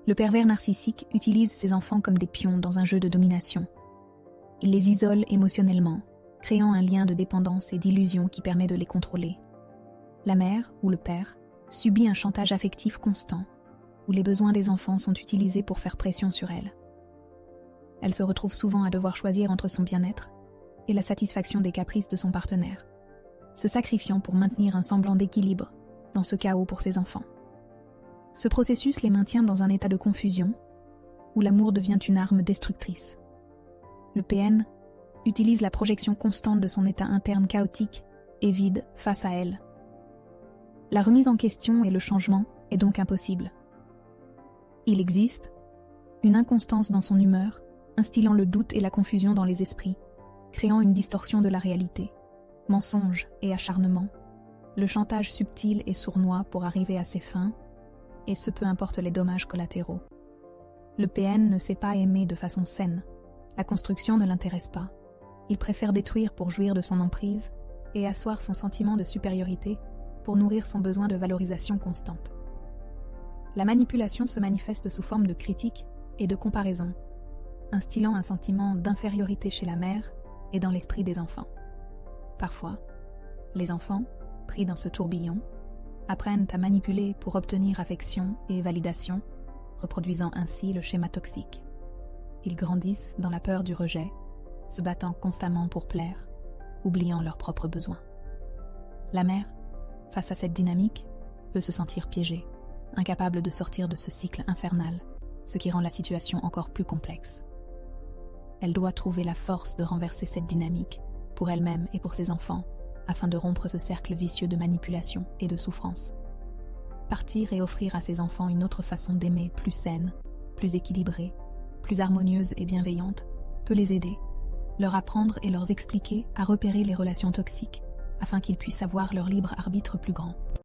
Le pervers narcissique utilise ses enfants comme des pions dans un jeu de domination. Il les isole émotionnellement, créant un lien de dépendance et d'illusion qui permet de les contrôler. La mère ou le père subit un chantage affectif constant, où les besoins des enfants sont utilisés pour faire pression sur elle. Elle se retrouve souvent à devoir choisir entre son bien-être et la satisfaction des caprices de son partenaire, se sacrifiant pour maintenir un semblant d'équilibre dans ce chaos pour ses enfants. Ce processus les maintient dans un état de confusion, où l'amour devient une arme destructrice. Le PN utilise la projection constante de son état interne chaotique et vide face à elle. La remise en question et le changement est donc impossible. Il existe une inconstance dans son humeur, instillant le doute et la confusion dans les esprits, créant une distorsion de la réalité, mensonges et acharnement, le chantage subtil et sournois pour arriver à ses fins, et ce peu importe les dommages collatéraux. Le PN ne sait pas aimer de façon saine, la construction ne l'intéresse pas, il préfère détruire pour jouir de son emprise et asseoir son sentiment de supériorité pour nourrir son besoin de valorisation constante. La manipulation se manifeste sous forme de critique et de comparaison, instillant un sentiment d'infériorité chez la mère et dans l'esprit des enfants. Parfois, les enfants, pris dans ce tourbillon, apprennent à manipuler pour obtenir affection et validation, reproduisant ainsi le schéma toxique. Ils grandissent dans la peur du rejet, se battant constamment pour plaire, oubliant leurs propres besoins. La mère, face à cette dynamique, peut se sentir piégée, incapable de sortir de ce cycle infernal, ce qui rend la situation encore plus complexe. Elle doit trouver la force de renverser cette dynamique, pour elle-même et pour ses enfants, afin de rompre ce cercle vicieux de manipulation et de souffrance. Partir et offrir à ses enfants une autre façon d'aimer plus saine, plus équilibrée, plus harmonieuse et bienveillante, peut les aider, leur apprendre et leur expliquer à repérer les relations toxiques, afin qu'ils puissent avoir leur libre arbitre plus grand.